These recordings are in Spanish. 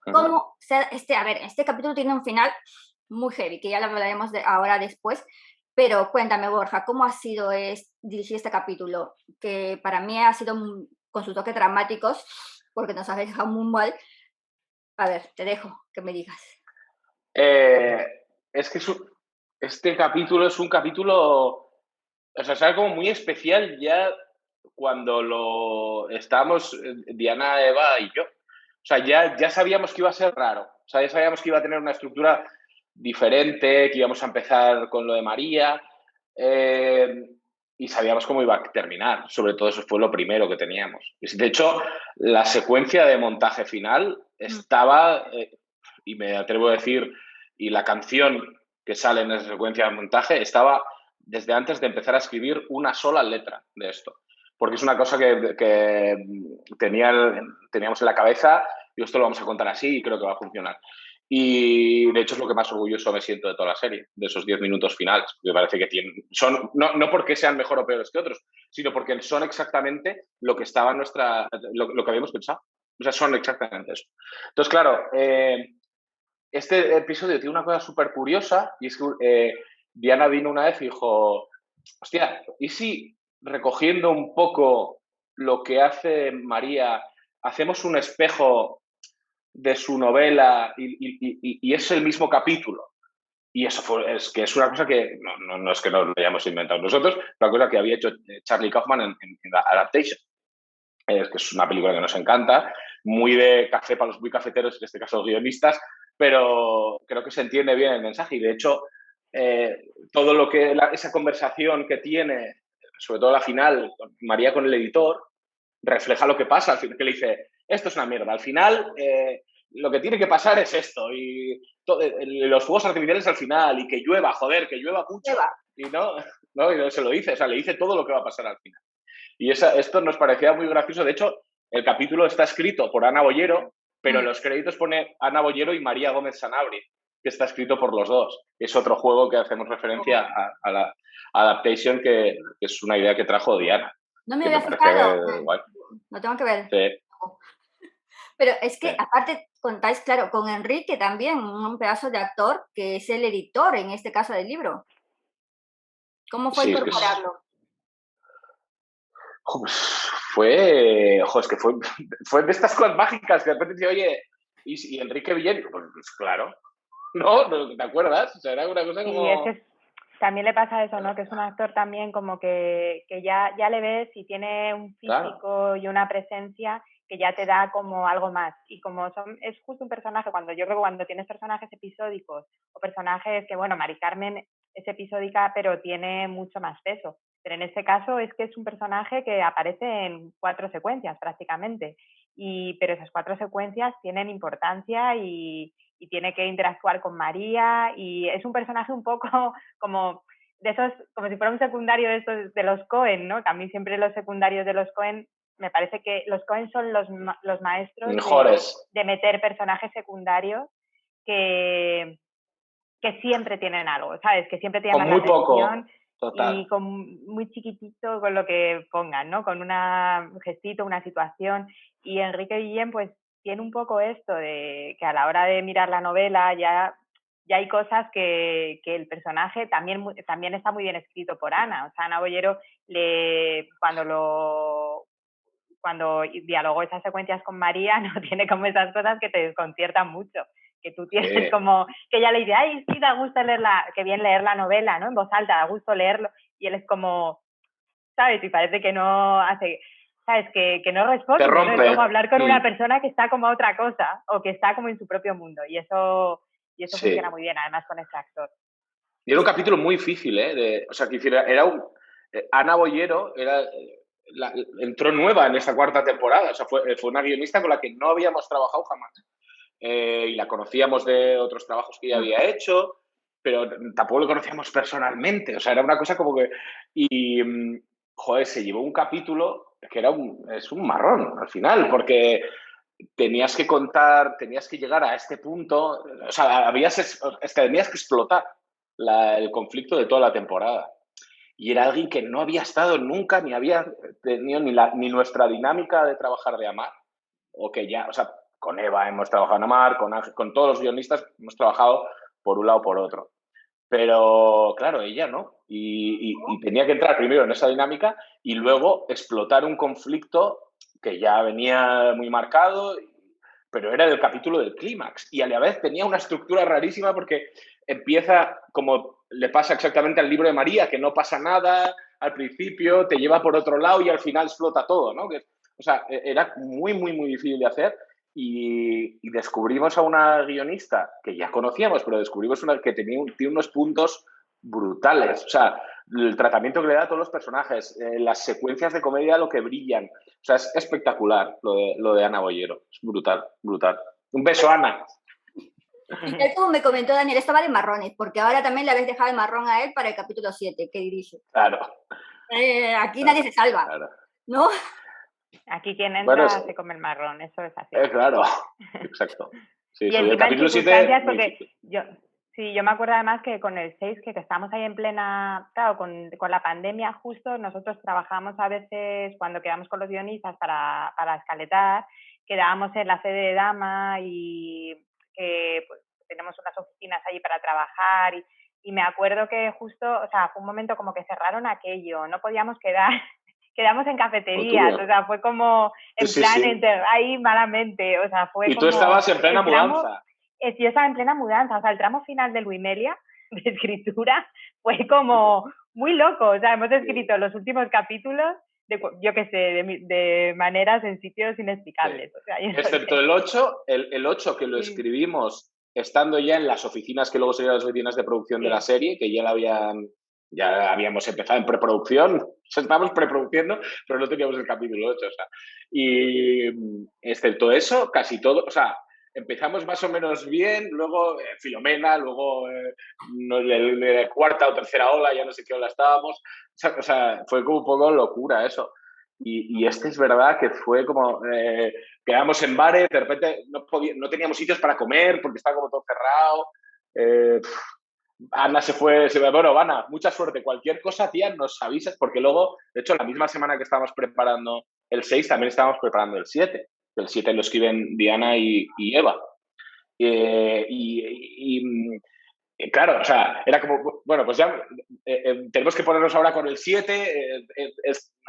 Ujú. cómo, o sea, a ver, este capítulo tiene un final muy heavy, que ya lo hablaremos de ahora después, pero cuéntame, Borja, ¿cómo ha sido dirigir este capítulo? Que para mí ha sido con sus toques dramáticos, porque nos ha dejado muy mal. A ver, te dejo que me digas. Eh, es que este capítulo es un capítulo, o sea, es algo muy especial ya cuando lo estábamos, Diana, Eva y yo. O sea, ya sabíamos que iba a ser raro. O sea, ya sabíamos que iba a tener una estructura diferente, que íbamos a empezar con lo de María. eh, y sabíamos cómo iba a terminar. Sobre todo eso fue lo primero que teníamos. De hecho, la secuencia de montaje final Mm. estaba, y me atrevo a decir, y la canción que sale en esa secuencia de montaje estaba desde antes de empezar a escribir una sola letra de esto. Porque es una cosa que teníamos en la cabeza y esto lo vamos a contar así y creo que va a funcionar. Y de hecho es lo que más orgulloso me siento de toda la serie, de esos 10 minutos finales. Me parece que son, no porque sean mejor o peores que otros, sino porque son exactamente lo que estaba en lo que habíamos pensado. O sea, son exactamente eso. Entonces, claro, este episodio tiene una cosa súper curiosa y es que Diana vino una vez y dijo, hostia, ¿y si recogiendo un poco lo que hace María, hacemos un espejo de su novela y es el mismo capítulo? Y es que es una cosa que no es que nos lo hayamos inventado nosotros, una cosa que había hecho Charlie Kaufman en la Adaptation, que es una película que nos encanta, muy de café para los muy cafeteros, en este caso los guionistas, pero creo que se entiende bien el mensaje y de hecho todo lo que esa conversación que tiene, sobre todo la final, María con el editor, refleja lo que pasa, al final, que le dice, esto es una mierda, al final lo que tiene que pasar es esto, y los fuegos artificiales al final, y que llueva, joder, que llueva mucho, Eva. y no, y se lo dice, o sea, le dice todo lo que va a pasar al final. Y esto nos parecía muy gracioso. De hecho, el capítulo está escrito por Ana Bollero, pero Mm. en los créditos pone Ana Bollero y María Gómez Sanabria, que está escrito por los dos. Es otro juego que hacemos referencia a la adaptation, que es una idea que trajo Diana, No me que me había parece fijado. guay. Lo tengo que ver. Sí, Pero es sí. que aparte contáis, claro, con Enrique también, un pedazo de actor que es el editor en este caso del libro. ¿Cómo fue Sí, es que incorporarlo? pues, es que fue de estas cosas mágicas que de repente dice, oye, ¿y Enrique Villén? Pues claro, ¿no? ¿Te acuerdas? O sea, era una cosa Sí, es que como, también le pasa eso, ¿no? Que es un actor también como que ya le ves y tiene un claro, físico y una presencia que ya te da como algo más. Y como es justo un personaje, yo creo que cuando tienes personajes episódicos o personajes que, bueno, Mari Carmen es episódica, pero tiene mucho más peso. Pero en este caso es que es un personaje que aparece en 4 secuencias prácticamente. Pero esas 4 secuencias tienen importancia y tiene que interactuar con María y es un personaje un poco como de esos, como si fuera un secundario de estos de los Coen, ¿no? Que a mí siempre los secundarios de los Coen, me parece que los Coen son los maestros mejores, de meter personajes secundarios que, que siempre tienen algo, ¿sabes? Que siempre te con llaman la muy atención poco, total. y con muy chiquitito con lo que pongan, ¿no? Con un gestito, una situación. Y Enrique Guillén, pues, tiene un poco esto de que a la hora de mirar la novela ya hay cosas que el personaje también está muy bien escrito por Ana. O sea, Ana Bollero, cuando dialogó esas secuencias con María, no tiene como esas cosas que te desconciertan mucho. Que tú tienes Sí. como, que ella le dice, ay, sí, da gusto que bien leer la novela, ¿no? En voz alta, da gusto leerlo. Y él es como, ¿sabes? Y parece que no hace, ¿sabes? Que no Te responde, ¿no? Es rompe. como hablar con una Mm. persona que está como a otra cosa o que está como en su propio mundo. Y eso funciona Sí. muy bien, además, con este actor. Y era un capítulo muy difícil, ¿eh? O sea, que era Ana Bollero entró nueva en esta cuarta temporada. O sea, fue una guionista con la que no habíamos trabajado jamás. Y la conocíamos de otros trabajos que ella Mm. había hecho, pero tampoco lo conocíamos personalmente. O sea, era una cosa como que. Y, joder, se llevó un capítulo que es un marrón al final, porque tenías que contar, tenías que llegar a este punto, o sea, tenías que explotar el conflicto de toda la temporada. Y era alguien que no había estado nunca, ni había tenido ni nuestra dinámica de trabajar de amar, o que ya, o sea, con Eva hemos trabajado en Amar, con Ángel, con todos los guionistas hemos trabajado por un lado o por otro. Pero, claro, ella no. Y tenía que entrar primero en esa dinámica y luego explotar un conflicto que ya venía muy marcado, pero era el capítulo del clímax. Y a la vez tenía una estructura rarísima porque empieza como le pasa exactamente al libro de María, que no pasa nada al principio, te lleva por otro lado y al final explota todo, ¿no? O sea, era muy, muy, muy difícil de hacer. Y descubrimos a una guionista que ya conocíamos, pero descubrimos una que tiene unos puntos brutales. O sea, el tratamiento que le da a todos los personajes, las secuencias de comedia, lo que brillan. O sea, es espectacular lo de Ana Boyero. Es brutal, brutal. Un beso, Ana. Él, como me comentó Daniel, estaba de marrones, porque ahora también le habéis dejado el marrón a él para el capítulo 7, que dirige. Claro. Aquí claro, nadie se salva, claro. ¿no? Aquí quien entra Bueno, se come el marrón, eso es así. Claro, exacto. Sí, Y sí, el encima en capítulo 7 circunstancias, porque yo me acuerdo además que con el 6, que estábamos ahí en plena, claro, con la pandemia justo, nosotros trabajamos a veces cuando quedamos con los guionistas para escaletar, quedábamos en la sede de Dama y que pues, tenemos unas oficinas allí para trabajar y me acuerdo que justo, o sea, fue un momento como que cerraron aquello, no podíamos quedar, quedamos en cafeterías, o sea, fue como en plan ahí malamente, o sea, fue y como... tú estabas en plena mudanza. Yo estaba en plena mudanza, o sea, el tramo final de Luimelia, de escritura, fue como muy loco, o sea, hemos escrito los últimos capítulos, yo qué sé, de maneras en sitios inexplicables. Sí. O sea, excepto el 8, el 8 que lo escribimos estando ya en las oficinas que luego serían las oficinas de producción de la serie, que ya habíamos empezado en preproducción, estábamos preproduciendo, pero no teníamos el capítulo 8, o sea, y excepto eso, casi todo, o sea, empezamos más o menos bien, luego Filomena, luego cuarta o tercera ola, ya no sé qué ola estábamos, o sea, fue como un poco locura eso. Y este es verdad que fue como, quedamos en bares, de repente no teníamos sitios para comer porque estaba como todo cerrado. Ana se fue, bueno, Ana, mucha suerte, cualquier cosa, tía, nos avisas, porque luego, de hecho, la misma semana que estábamos preparando el 6, también estábamos preparando el 7. El 7 lo escriben Diana y Eva. Claro, o sea, era como, bueno, pues ya tenemos que ponernos ahora con el 7,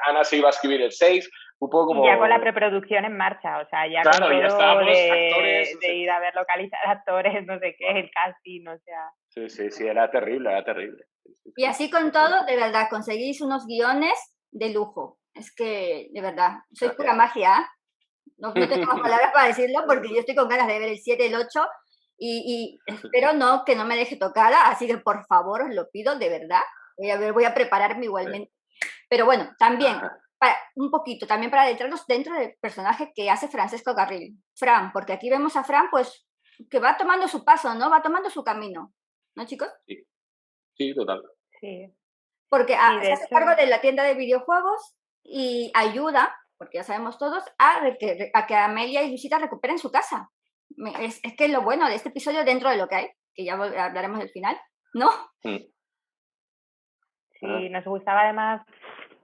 Ana se iba a escribir el 6, un poco como... Y ya con la preproducción en marcha, o sea, ya claro, con todo ya estábamos, de, actores... de ir a ver localizar actores, no sé qué, el casting, o sea... Sí, era terrible, era terrible. Y así con todo, de verdad, conseguís unos guiones de lujo. Es que, de verdad, sois pura magia. No tengo más palabras para decirlo porque yo estoy con ganas de ver el 7, el 8 y espero que no me deje tocada, así que por favor os lo pido, de verdad. Voy a prepararme igualmente. Pero bueno, también, un poquito, también para adentrarnos dentro del personaje que hace Francesco Garril. Fran, porque aquí vemos a Fran, pues, que va tomando su paso, ¿no? Va tomando su camino. ¿No, chicos? Sí, total. Sí. Porque se hace cargo de la tienda de videojuegos y ayuda, porque ya sabemos todos, a que Amelia y Luisita recuperen su casa. Es que lo bueno de este episodio, dentro de lo que hay, que ya hablaremos del final, ¿no? Sí, nos gustaba además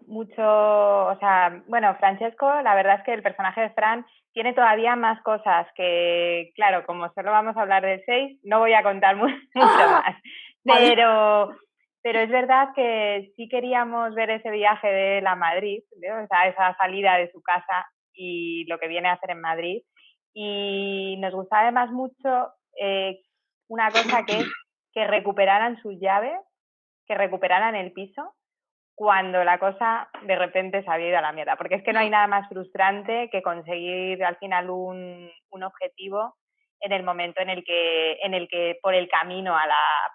mucho, o sea, bueno, Francesco, la verdad es que el personaje de Fran tiene todavía más cosas que, claro, como solo vamos a hablar del 6, no voy a contar mucho más, pero es verdad que sí queríamos ver ese viaje de él a Madrid, ¿no? O sea, esa salida de su casa y lo que viene a hacer en Madrid, y nos gustaba además mucho una cosa que es que recuperaran sus llaves, que recuperaran el piso cuando la cosa de repente se había ido a la mierda, porque es que no hay nada más frustrante que conseguir al final un objetivo en el momento en el que por el camino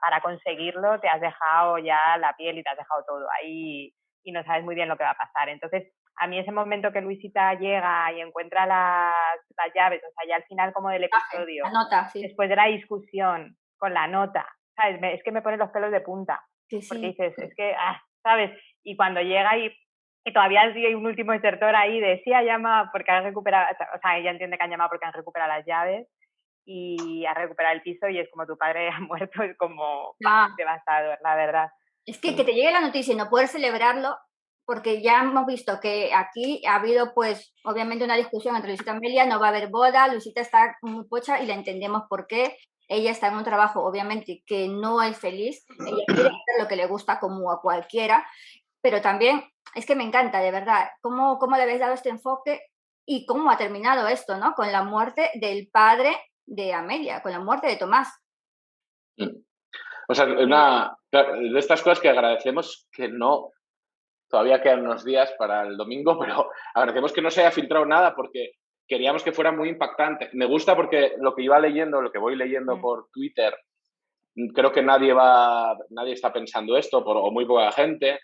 para conseguirlo te has dejado ya la piel y te has dejado todo ahí y no sabes muy bien lo que va a pasar. Entonces, a mí ese momento que Luisita llega y encuentra las llaves, o sea, ya al final como del episodio, la nota, sí. después de la discusión con la nota, ¿sabes? Es que me pone los pelos de punta, porque dices, es que, ¿sabes? Y cuando llega y todavía hay un último exertor ahí de sí ha llamado porque han recuperado, o sea, ella entiende que han llamado porque han recuperado las llaves y ha recuperado el piso y es como tu padre ha muerto, es como devastador, la verdad. Es que te llegue la noticia y no poder celebrarlo, porque ya hemos visto que aquí ha habido, pues, obviamente una discusión entre Luisita y Amelia, no va a haber boda, Luisita está muy pocha y le entendemos por qué. Ella está en un trabajo, obviamente, que no es feliz, ella quiere hacer lo que le gusta como a cualquiera, pero también es que me encanta, de verdad, cómo le habéis dado este enfoque y cómo ha terminado esto, ¿no? Con la muerte del padre de Amelia, con la muerte de Tomás. O sea, de estas cosas que agradecemos que no, todavía quedan unos días para el domingo, pero agradecemos que no se haya filtrado nada porque queríamos que fuera muy impactante. Me gusta porque lo que iba leyendo, lo que voy leyendo por Twitter, creo que nadie está pensando esto, o muy poca gente.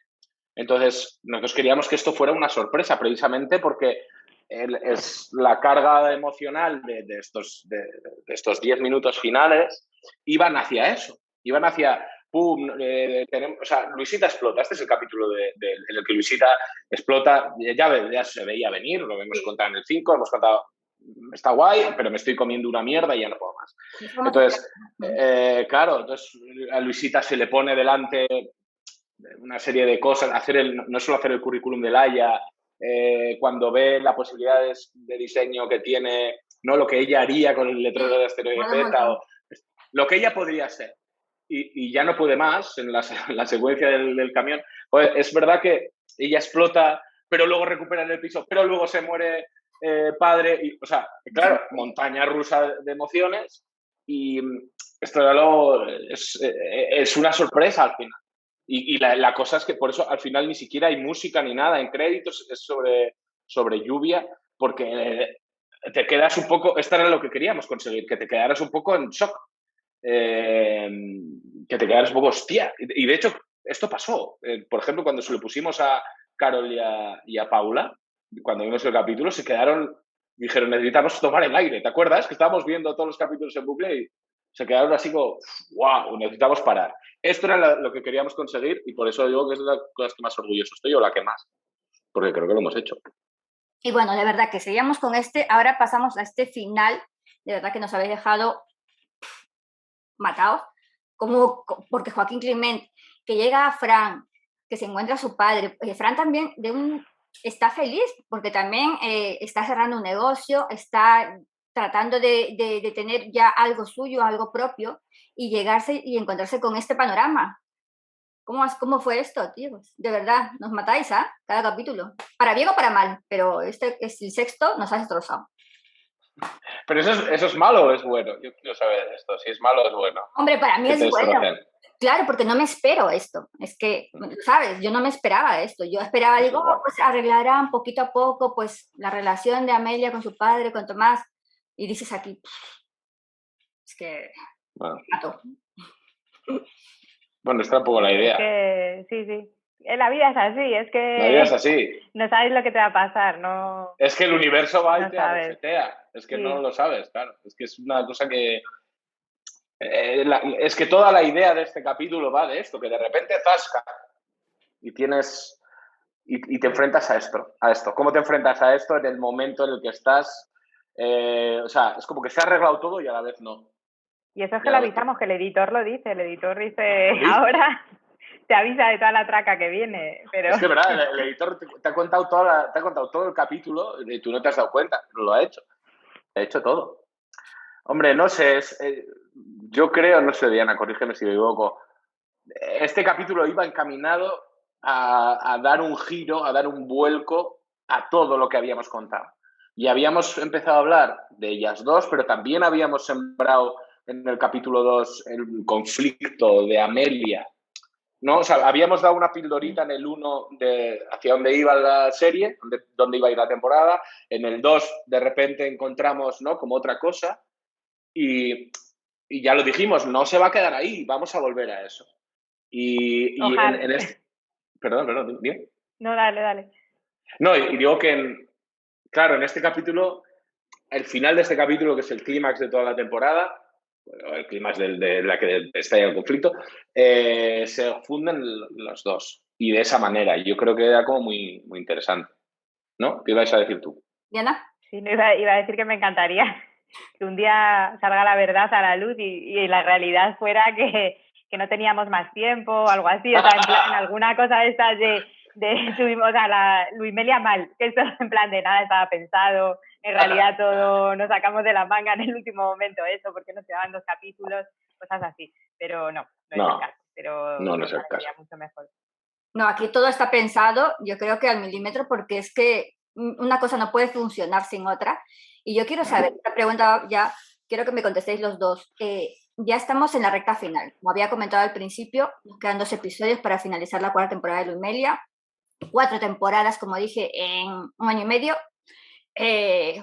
Entonces, nosotros queríamos que esto fuera una sorpresa, precisamente porque es la carga emocional de estos 10 minutos finales iban hacia eso, iban hacia, pum, o sea, Luisita explota, este es el capítulo en el que Luisita explota, ya se veía venir, lo hemos contado en el 5, hemos contado, está guay, pero me estoy comiendo una mierda y ya no puedo más. Entonces, claro, entonces a Luisita se le pone delante una serie de cosas, no solo hacer el currículum de Laia, cuando ve las posibilidades de diseño que tiene, no lo que ella haría con el letrero de Asteroide Z, o lo que ella podría ser, y ya no puede más en la secuencia del camión. Pues es verdad que ella explota, pero luego recupera en el piso, pero luego se muere padre, o sea, claro, montaña rusa de emociones, y esto es una sorpresa al final. Y la cosa es que por eso al final ni siquiera hay música ni nada en créditos, es sobre lluvia, porque te quedas un poco, esto era lo que queríamos conseguir, que te quedaras un poco en shock, que te quedaras un poco hostia. Y de hecho, esto pasó. Por ejemplo, cuando se lo pusimos a Carol y a Paula, cuando vimos el capítulo, dijeron, necesitamos tomar el aire, ¿te acuerdas? Que estábamos viendo todos los capítulos en bucle y se quedaron así como, wow, necesitamos parar. Esto era lo que queríamos conseguir y por eso digo que es de las cosas que más orgulloso estoy, o la que más, porque creo que lo hemos hecho. Y bueno, de verdad que seguíamos con ahora pasamos a este final, de verdad que nos habéis dejado matados, porque Joaquín Clement, que llega a Fran, que se encuentra a su padre, Fran también está feliz, porque también está cerrando un negocio, está tratando de tener ya algo suyo, algo propio, y llegarse y encontrarse con este panorama. ¿Cómo fue esto, tíos? De verdad, nos matáis, ¿ah? Cada capítulo. Para bien o para mal, pero este es el sexto, nos ha destrozado. Pero eso es malo o es bueno. Yo quiero saber esto, si es malo o es bueno. Hombre, para mí es bueno. Claro, porque no me espero esto. Es que, ¿sabes? Yo no me esperaba esto. Yo esperaba, digo, pues arreglarán poquito a poco, pues, la relación de Amelia con su padre, con Tomás. Y dices aquí, es que... Mato. Bueno, está un poco la idea. Es que, sí. La vida es así, es que... La vida es así. No sabes lo que te va a pasar, no... Es que el universo va y te abofetea. Es que no lo sabes, claro. Es que es una cosa que... es que toda la idea de este capítulo va de esto, que de repente zasca y tienes... Y te enfrentas a esto. ¿Cómo te enfrentas a esto en el momento en el que estás? O sea, es como que se ha arreglado todo y a la vez no. Y eso es que lo avisamos, que el editor lo dice. El editor dice, ahora te avisa de toda la traca que viene. Pero... Es que, ¿verdad? El editor te ha contado todo el capítulo y tú no te has dado cuenta, pero lo ha hecho. Ha hecho todo. Hombre, no sé, yo creo, no sé, Diana, corrígeme si me equivoco, este capítulo iba encaminado a dar un giro, a dar un vuelco a todo lo que habíamos contado. Y habíamos empezado a hablar de ellas dos, pero también habíamos sembrado en el capítulo 2 el conflicto de Amelia, ¿no? O sea, habíamos dado una pildorita en el 1 de hacia dónde iba la serie, dónde iba a ir la temporada. En el 2, de repente, encontramos, ¿no?, como otra cosa. Y ya lo dijimos, no se va a quedar ahí, vamos a volver a eso. Y en este... Perdón, dime. No, dale. No, y digo que, claro, en este capítulo, el final de este capítulo, que es el clímax de toda la temporada, el clímax de la que está en el conflicto, se funden los dos. Y de esa manera, yo creo que era como muy, muy interesante. ¿No? ¿Qué ibas a decir tú? ¿Diana? Sí, iba a decir que me encantaría que un día salga la verdad a la luz y la realidad fuera que no teníamos más tiempo o algo así, o sea, en alguna cosa de estas de tuvimos a la Luimelia mal, que esto en plan de nada estaba pensado, en realidad todo nos sacamos de la manga en el último momento, eso, porque nos quedaban 2 capítulos, cosas así, pero no es el caso, pero no me es el caso. parecería mucho mejor. No, aquí todo está pensado, yo creo que al milímetro, porque es que una cosa no puede funcionar sin otra. Y yo quiero saber, esta pregunta ya, quiero que me contestéis los dos. Ya estamos en la recta final. Como había comentado al principio, nos quedan 2 episodios para finalizar la 4ª temporada de Luimelia. 4 temporadas, como dije, en 1 año y medio.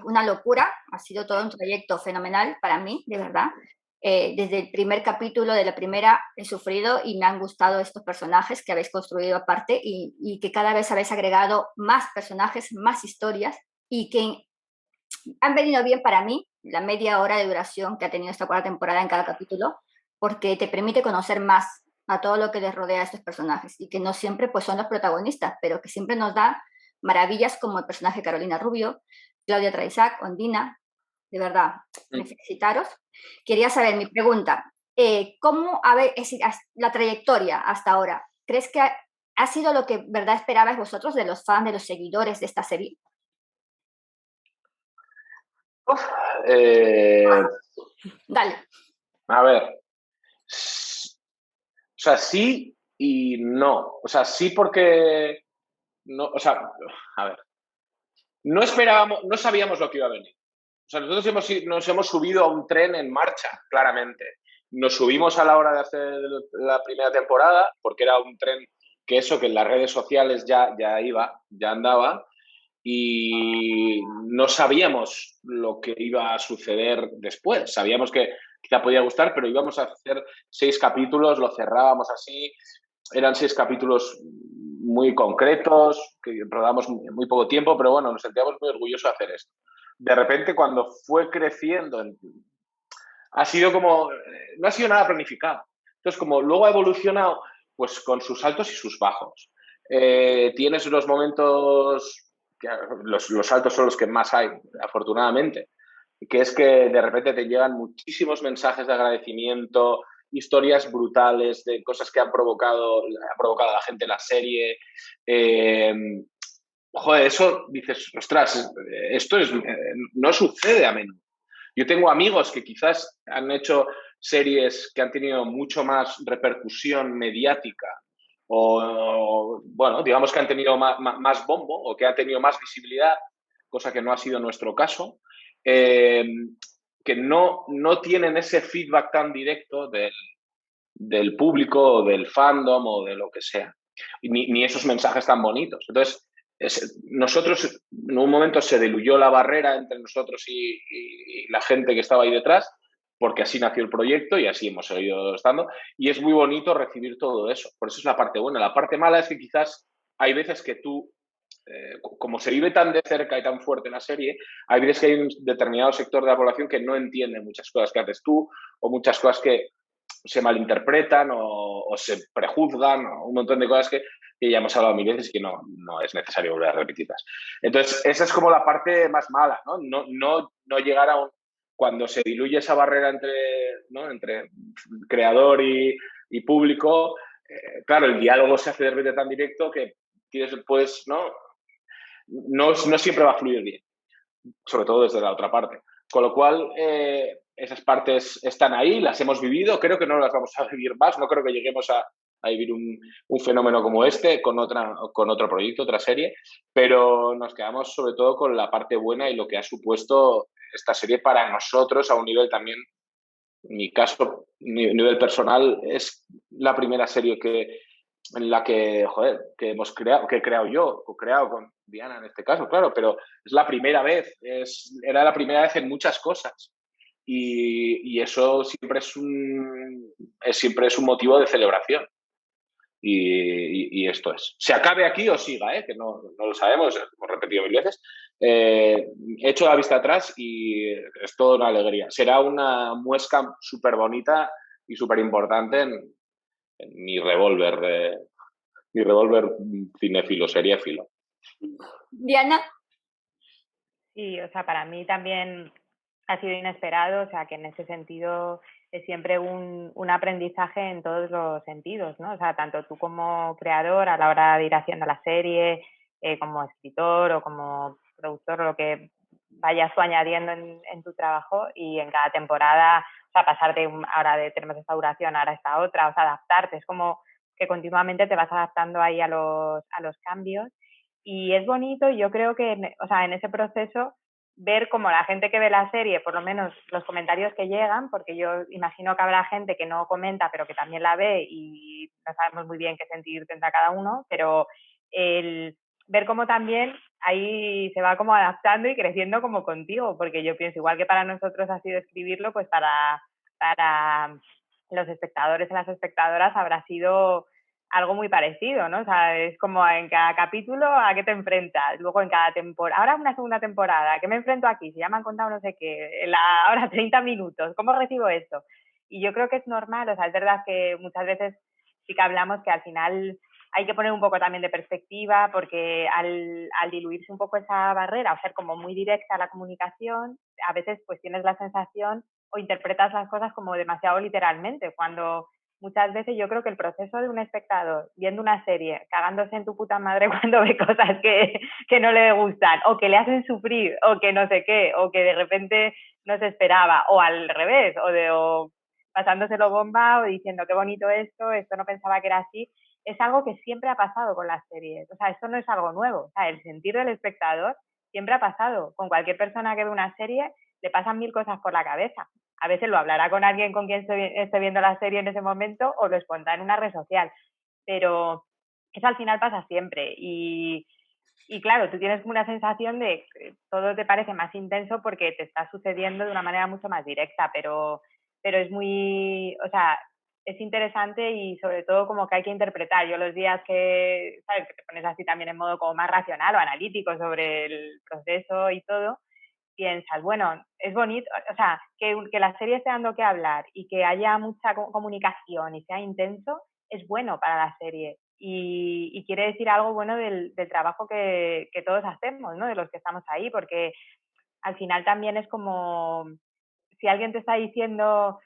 Una locura, ha sido todo un trayecto fenomenal para mí, de verdad. Desde el primer capítulo de la primera he sufrido y me han gustado estos personajes que habéis construido aparte y que cada vez habéis agregado más personajes, más historias y que han venido bien para mí la media hora de duración que ha tenido esta 4ª temporada en cada capítulo, porque te permite conocer más a todo lo que les rodea a estos personajes y que no siempre pues, son los protagonistas, pero que siempre nos da maravillas como el personaje de Carolina Rubio, Claudia Traisac, Ondina, de verdad, felicitaros. Quería saber, mi pregunta, ¿cómo es decir, la trayectoria hasta ahora? ¿Crees que ha sido lo que verdad esperabais vosotros de los fans, de los seguidores de esta serie? Dale. A ver, o sea, sí y no. O sea, sí porque no, o sea, a ver, no esperábamos, no sabíamos lo que iba a venir. O sea, nosotros nos hemos subido a un tren en marcha, claramente. Nos subimos a la hora de hacer la primera temporada, porque era un tren que en las redes sociales ya andaba, y no sabíamos lo que iba a suceder después. Sabíamos que quizá podía gustar, pero íbamos a hacer 6 capítulos, lo cerrábamos así. Eran 6 capítulos muy concretos, que rodamos muy poco tiempo, pero bueno, nos sentíamos muy orgullosos de hacer esto. De repente, cuando fue creciendo, ha sido como, no ha sido nada planificado. Entonces, como luego ha evolucionado, pues con sus altos y sus bajos. Tienes unos momentos, que los altos son los que más hay, afortunadamente, que es que de repente te llegan muchísimos mensajes de agradecimiento, historias brutales de cosas que ha provocado a la gente la serie. Joder, eso dices, ostras, esto no sucede a menudo. Yo tengo amigos que quizás han hecho series que han tenido mucho más repercusión mediática o bueno, digamos que han tenido más bombo o que han tenido más visibilidad, cosa que no ha sido nuestro caso, que no tienen ese feedback tan directo del público o del fandom o de lo que sea, ni esos mensajes tan bonitos. Entonces, nosotros en un momento se diluyó la barrera entre nosotros y la gente que estaba ahí detrás, porque así nació el proyecto y así hemos seguido estando, y es muy bonito recibir todo eso. Por eso es la parte buena. La parte mala es que quizás hay veces que tú, como se vive tan de cerca y tan fuerte en la serie, hay veces que hay un determinado sector de la población que no entiende muchas cosas que haces tú o muchas cosas que se malinterpretan o se prejuzgan, o un montón de cosas que ya hemos hablado 1000 veces y que no es necesario volver a repetirlas. Entonces, esa es como la parte más mala, ¿no? No llegar a cuando se diluye esa barrera entre creador y público, claro, el diálogo se hace de repente tan directo que tienes, pues, no siempre va a fluir bien, sobre todo desde la otra parte. Con lo cual, esas partes están ahí, las hemos vivido, creo que no las vamos a vivir más, no creo que lleguemos a vivir un fenómeno como este con otro proyecto, otra serie, pero nos quedamos sobre todo con la parte buena y lo que ha supuesto esta serie para nosotros a un nivel también, en mi caso, nivel personal, es la primera serie en la que hemos creado, que he creado yo, o creado con Diana en este caso, claro, pero es la primera vez, era la primera vez en muchas cosas. Y eso siempre es un motivo de celebración. Y esto es. Se acabe aquí o siga, que no lo sabemos, hemos repetido 1000 veces. He hecho la vista atrás y es toda una alegría. Será una muesca súper bonita y súper importante en mi revólver cinéfilo, seriéfilo. Diana. Sí, o sea, para mí también ha sido inesperado, o sea, que en ese sentido es siempre un aprendizaje en todos los sentidos, ¿no? O sea, tanto tú como creador a la hora de ir haciendo la serie, como escritor o como productor, o lo que vayas tú añadiendo en tu trabajo, y en cada temporada, o sea, pasar de ahora tenemos esta duración, ahora esta otra, o sea, adaptarte, es como que continuamente te vas adaptando ahí a los cambios, y es bonito, y yo creo que, o sea, en ese proceso, ver como la gente que ve la serie, por lo menos los comentarios que llegan, porque yo imagino que habrá gente que no comenta, pero que también la ve, y no sabemos muy bien qué sentir tendrá cada uno, pero el ver cómo también ahí se va como adaptando y creciendo como contigo, porque yo pienso, igual que para nosotros ha sido escribirlo, pues para los espectadores y las espectadoras habrá sido algo muy parecido, ¿no? O sea, es como en cada capítulo a qué te enfrentas, luego en cada temporada, ahora una segunda temporada, ¿a qué me enfrento aquí? Si ya me han contado no sé qué, ahora 30 minutos, ¿cómo recibo esto? Y yo creo que es normal, o sea, es verdad que muchas veces sí que hablamos que al final hay que poner un poco también de perspectiva, porque al diluirse un poco esa barrera, o ser como muy directa la comunicación, a veces pues tienes la sensación o interpretas las cosas como demasiado literalmente, cuando muchas veces yo creo que el proceso de un espectador viendo una serie, cagándose en tu puta madre cuando ve cosas que no le gustan, o que le hacen sufrir, o que no sé qué, o que de repente no se esperaba, o al revés, o pasándoselo bomba, o diciendo qué bonito esto no pensaba que era así, es algo que siempre ha pasado con las series. O sea, esto no es algo nuevo. O sea, el sentir del espectador siempre ha pasado. Con cualquier persona que ve una serie le pasan 1000 cosas por la cabeza. A veces lo hablará con alguien con quien esté viendo la serie en ese momento, o lo expondrá en una red social. Pero eso al final pasa siempre. Y claro, tú tienes una sensación de que todo te parece más intenso porque te está sucediendo de una manera mucho más directa, pero es muy, o sea, es interesante, y sobre todo como que hay que interpretar. Yo los días que, ¿sabes?, que te pones así también en modo como más racional o analítico sobre el proceso y todo, piensas, bueno, es bonito, o sea, que la serie esté dando que hablar y que haya mucha comunicación y sea intenso, es bueno para la serie. Y quiere decir algo bueno del trabajo que todos hacemos, ¿no? De los que estamos ahí, porque al final también es como, si alguien te está diciendo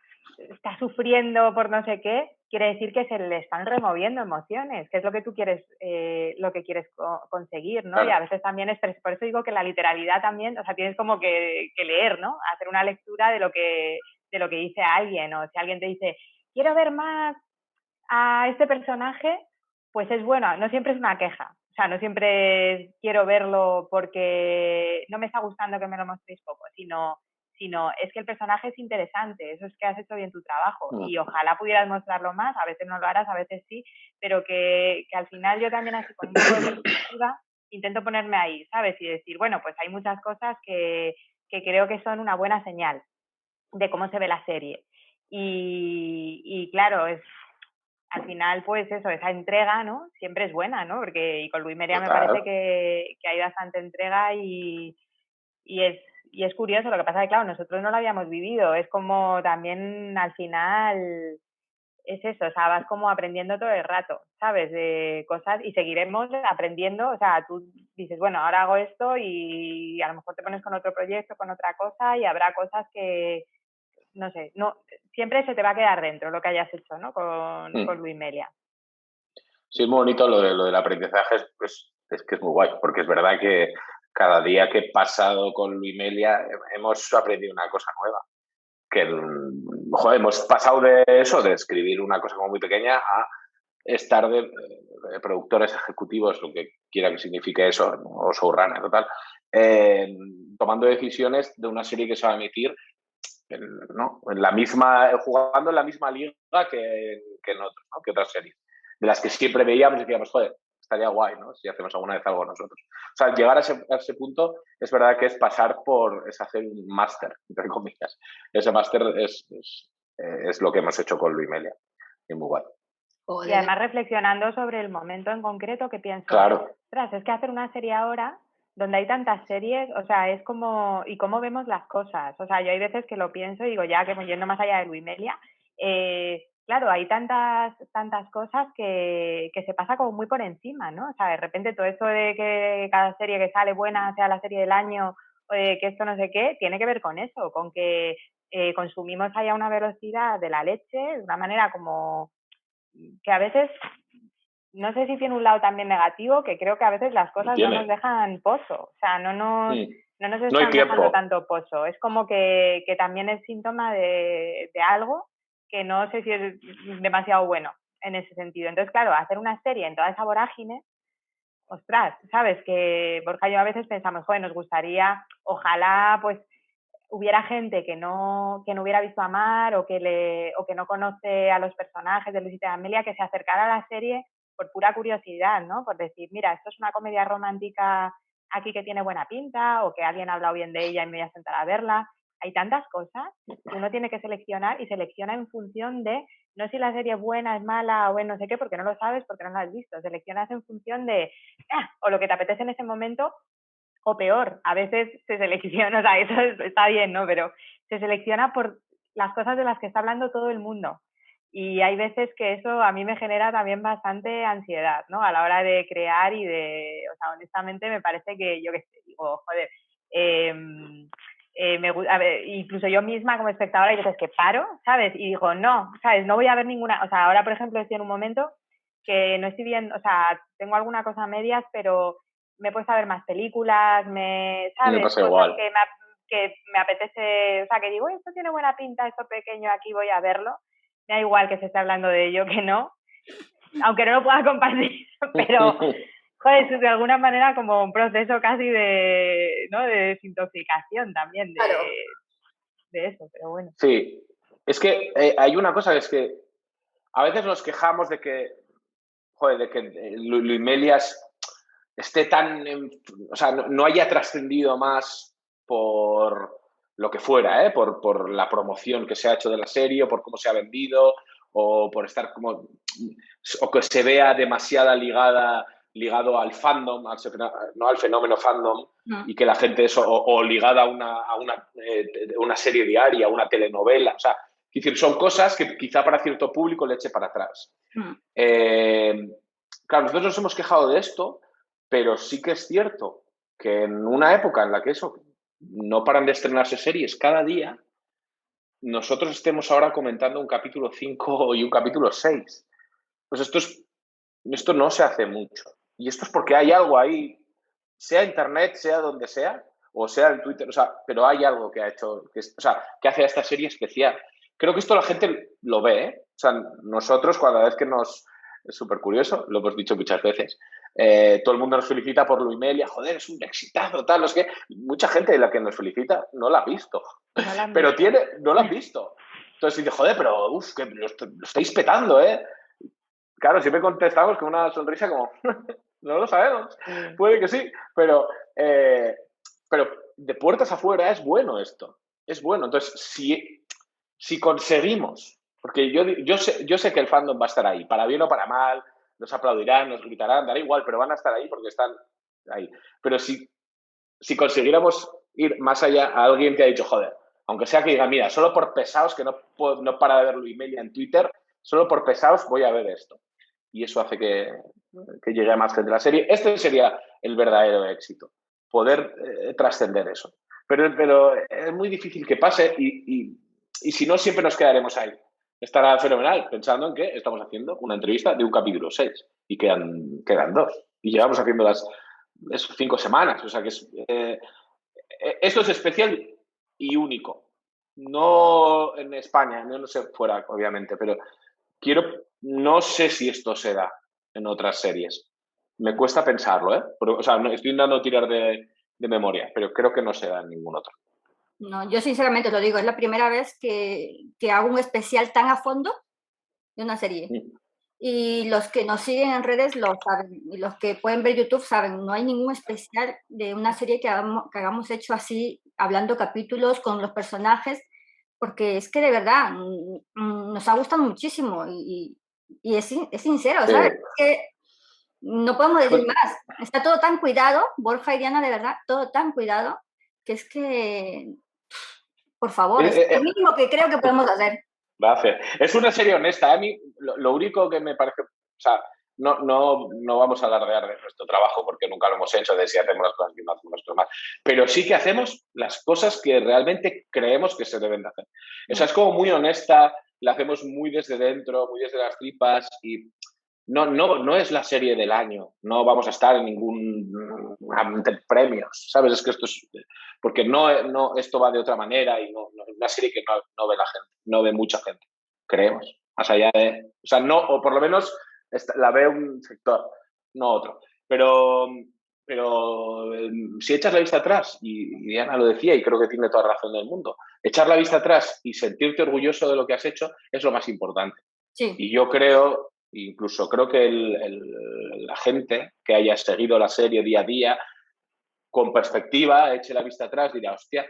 está sufriendo por no sé qué, quiere decir que se le están removiendo emociones, que es lo que tú quieres, lo que quieres conseguir, ¿no? Claro. Y a veces también es, por eso digo que la literalidad también, o sea, tienes como que leer, ¿no? Hacer una lectura de lo que dice alguien, o si alguien te dice, quiero ver más a este personaje, pues es bueno, no siempre es una queja. O sea, no siempre es, quiero verlo porque no me está gustando que me lo mostréis poco, sino es que el personaje es interesante, eso es que has hecho bien tu trabajo, y ojalá pudieras mostrarlo más, a veces no lo harás, a veces sí, pero que al final yo también, así con un poco de perspectiva, intento ponerme ahí, ¿sabes? Y decir, bueno, pues hay muchas cosas que creo que son una buena señal de cómo se ve la serie. Y claro, es al final, pues eso, esa entrega, ¿no? Siempre es buena, ¿no? Porque y con Luis Meria me parece que hay bastante entrega, y es curioso. Lo que pasa es que, claro, nosotros no lo habíamos vivido. Es como también al final es eso, o sea, vas como aprendiendo todo el rato, ¿sabes? De cosas, y seguiremos aprendiendo. O sea, tú dices, bueno, ahora hago esto, y a lo mejor te pones con otro proyecto, con otra cosa, y habrá cosas que, no sé, no, siempre se te va a quedar dentro lo que hayas hecho, ¿no? Con Luis Melia. Sí, es muy bonito lo del aprendizaje, es que es muy guay, porque es verdad que cada día que he pasado con Luis Melia hemos aprendido una cosa nueva. Que, joder, hemos pasado de eso, de escribir una cosa como muy pequeña, a estar de productores ejecutivos, lo que quiera que signifique eso, o showrunner, total, tomando decisiones de una serie que se va a emitir, ¿no? Jugando en la misma liga que otras series, de las que siempre veíamos y decíamos, joder, estaría guay, ¿no? Si hacemos alguna vez algo nosotros. O sea, llegar a ese punto es verdad que es pasar es hacer un máster, entre comillas. Ese máster es lo que hemos hecho con Luis Melia. Y muy guay. Y además reflexionando sobre el momento en concreto, que pienso, claro, ostras, es que hacer una serie ahora donde hay tantas series, o sea, es como, y cómo vemos las cosas. O sea, yo hay veces que lo pienso y digo, ya que yendo más allá de Luis Melia, claro, hay tantas cosas que se pasa como muy por encima, ¿no? O sea, de repente todo eso de que cada serie que sale buena sea la serie del año, que esto no sé qué, tiene que ver con eso, con que consumimos ahí a una velocidad de la leche, de una manera como que a veces, no sé si tiene un lado también negativo, que creo que a veces las cosas no nos dejan pozo, o sea, no nos están dejando tanto pozo. Es como que también es síntoma de algo que no sé si es demasiado bueno en ese sentido. Entonces, claro, hacer una serie en toda esa vorágine, ostras, ¿sabes? Que Borja y yo a veces pensamos, joder, nos gustaría, ojalá, pues, hubiera gente que no hubiera visto Amar o que no conoce a los personajes de Luisita y Amelia, que se acercara a la serie por pura curiosidad, ¿no? Por decir, mira, esto es una comedia romántica aquí que tiene buena pinta, o que alguien ha hablado bien de ella y me voy a sentar a verla. Hay tantas cosas que uno tiene que seleccionar, y selecciona en función de, no si la serie es buena, es mala o es no sé qué, porque no lo sabes, porque no la has visto. Seleccionas en función de, o lo que te apetece en ese momento, o peor, a veces se selecciona, o sea, eso está bien, ¿no? Pero se selecciona por las cosas de las que está hablando todo el mundo. Y hay veces que eso a mí me genera también bastante ansiedad, ¿no? A la hora de crear y de, o sea, honestamente me parece que, yo qué sé, digo, joder, a ver, incluso yo misma como espectadora hay veces que paro, ¿sabes? Y digo, no, ¿sabes? No voy a ver ninguna, o sea, ahora por ejemplo estoy en un momento que no estoy bien, o sea, tengo alguna cosa a medias, pero me he puesto a ver más películas, ¿sabes? Me pasa cosas igual. que me apetece, o sea, que digo, esto tiene buena pinta, esto pequeño, aquí voy a verlo. Me da igual que se esté hablando de ello que no, aunque no lo pueda compartir, pero, joder, es de alguna manera como un proceso casi de, ¿no? De desintoxicación también de eso, pero bueno. Sí, es que hay una cosa, es que a veces nos quejamos de que, joder, de que Luimelias esté tan, o sea, no haya trascendido más por lo que fuera, por la promoción que se ha hecho de la serie, o por cómo se ha vendido, o por estar como, o que se vea demasiado ligado al fandom, no al fenómeno fandom, y que la gente eso, o ligada a una serie diaria, a una telenovela, o sea, es decir, son cosas que quizá para cierto público le eche para atrás. Claro, nosotros nos hemos quejado de esto, pero sí que es cierto que en una época en la que eso no paran de estrenarse series cada día, nosotros estemos ahora comentando un capítulo 5 y un capítulo 6. Pues esto no se hace mucho. Y esto es porque hay algo ahí, sea internet, sea donde sea, o sea en Twitter, o sea, pero hay algo que ha hecho, que hace a esta serie especial. Creo que esto la gente lo ve, ¿eh? O sea, nosotros cada vez que es súper curioso, lo hemos dicho muchas veces, todo el mundo nos felicita por Luimelia, joder, es un exitazo, tal, es que mucha gente de la que nos felicita no la ha visto, pero no la han visto. Entonces dice, joder, pero que lo estáis petando, ¿eh? Claro, siempre contestamos con una sonrisa como, no lo sabemos, puede que sí, pero de puertas afuera es bueno esto, es bueno. Entonces, si conseguimos, porque yo sé que el fandom va a estar ahí, para bien o para mal, nos aplaudirán, nos gritarán, dará igual, pero van a estar ahí porque están ahí. Pero si consiguiéramos ir más allá, a alguien que ha dicho, joder, aunque sea que diga, mira, solo por pesados, que no para de ver Luimelia en Twitter, solo por pesados voy a ver esto. Y eso hace que llegue a más gente a la serie. Este sería el verdadero éxito, poder trascender eso. Pero es muy difícil que pase y si no, siempre nos quedaremos ahí. Estará fenomenal pensando en que estamos haciendo una entrevista de un capítulo 6 y quedan 2. Y llevamos haciendo las 5 semanas. O sea que esto es especial y único. No en España, no sé fuera, obviamente, pero no sé si esto se da en otras series. Me cuesta pensarlo, ¿eh? O sea, estoy intentando tirar de memoria, pero creo que no se da en ningún otro. No, yo sinceramente lo digo, es la primera vez que hago un especial tan a fondo de una serie. Y los que nos siguen en redes lo saben, y los que pueden ver YouTube saben, no hay ningún especial de una serie que hayamos hecho así, hablando capítulos con los personajes, porque es que de verdad nos ha gustado muchísimo y es sincero, ¿sabes? Es que no podemos decir más. Está todo tan cuidado, Borja y Diana, de verdad, todo tan cuidado, que es que, por favor, es lo mínimo que creo que podemos hacer. Es una serie honesta. A mí lo único que me parece, o sea, no vamos a alardear de nuestro trabajo porque nunca lo hemos hecho, de si hacemos las cosas bien o hacemos las cosas mal, pero sí que hacemos las cosas que realmente creemos que se deben de hacer. O sea, es como muy honesta, la hacemos muy desde dentro, muy desde las tripas y no es la serie del año, no vamos a estar en ningún ante premios, ¿sabes? Es que esto es, porque esto va de otra manera y es una serie que no ve la gente, no ve mucha gente, creemos, más allá de, o sea, no, o por lo menos la ve un sector, no otro, pero si echas la vista atrás, y Diana lo decía y creo que tiene toda razón del mundo, echar la vista atrás y sentirte orgulloso de lo que has hecho es lo más importante. Sí. Y yo creo, incluso creo que la gente que haya seguido la serie día a día, con perspectiva, eche la vista atrás, dirá, hostia,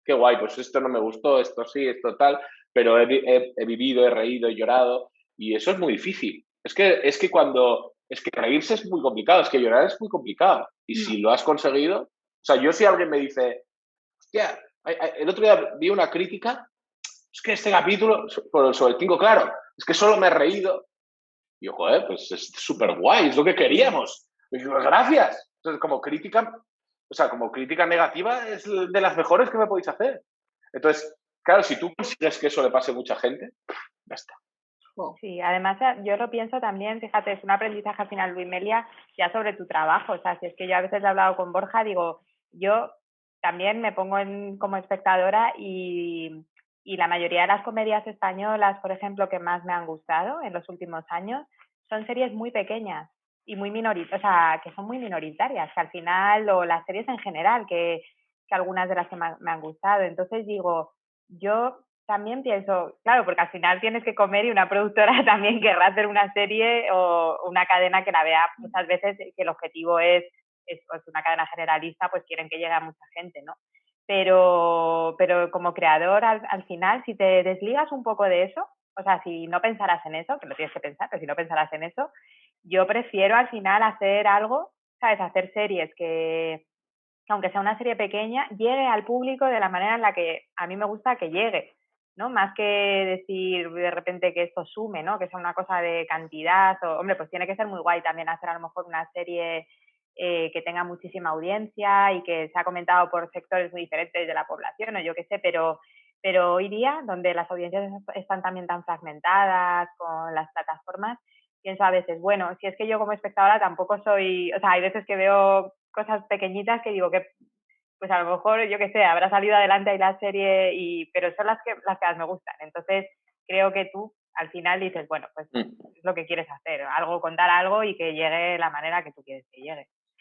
qué guay, pues esto no me gustó, esto sí, esto tal, pero he vivido, he reído, he llorado, y eso es muy difícil. Es que reírse es muy complicado, es que llorar es muy complicado. Y si lo has conseguido, o sea, yo si alguien me dice, hostia, el otro día vi una crítica, es que este capítulo, sobre el 5, claro, es que solo me he reído. Y yo, joder, pues es súper guay, es lo que queríamos. Y digo, gracias. Entonces, como crítica negativa es de las mejores que me podéis hacer. Entonces, claro, si tú consigues que eso le pase a mucha gente, ya está. Sí, además yo lo pienso también, fíjate, es un aprendizaje al final, Luimelia, ya sobre tu trabajo. O sea, si es que yo a veces he hablado con Borja, digo, yo también me pongo como espectadora y la mayoría de las comedias españolas, por ejemplo, que más me han gustado en los últimos años, son series muy pequeñas y muy minoritarias, o sea, que son muy minoritarias, que al final, o las series en general, que algunas de las que me han gustado. Entonces digo, yo también pienso, claro, porque al final tienes que comer y una productora también querrá hacer una serie o una cadena que la vea muchas veces, que el objetivo es pues una cadena generalista, pues quieren que llegue a mucha gente, ¿no? Pero como creador, al final, si te desligas un poco de eso, o sea, si no pensaras en eso, que lo tienes que pensar, pero si no pensaras en eso, yo prefiero al final hacer algo, ¿sabes? Hacer series que aunque sea una serie pequeña, llegue al público de la manera en la que a mí me gusta que llegue, ¿no? Más que decir de repente que esto sume, ¿no? Que sea una cosa de cantidad o, hombre, pues tiene que ser muy guay también hacer a lo mejor una serie que tenga muchísima audiencia y que sea comentado por sectores muy diferentes de la población o yo qué sé, pero hoy día, donde las audiencias están también tan fragmentadas con las plataformas, pienso a veces, bueno, si es que yo como espectadora tampoco soy, o sea, hay veces que veo cosas pequeñitas que digo que pues a lo mejor, yo qué sé, habrá salido adelante ahí la serie, pero son las que más me gustan. Entonces, creo que tú al final dices, bueno, pues es lo que quieres hacer, contar algo y que llegue la manera que tú quieres que llegue.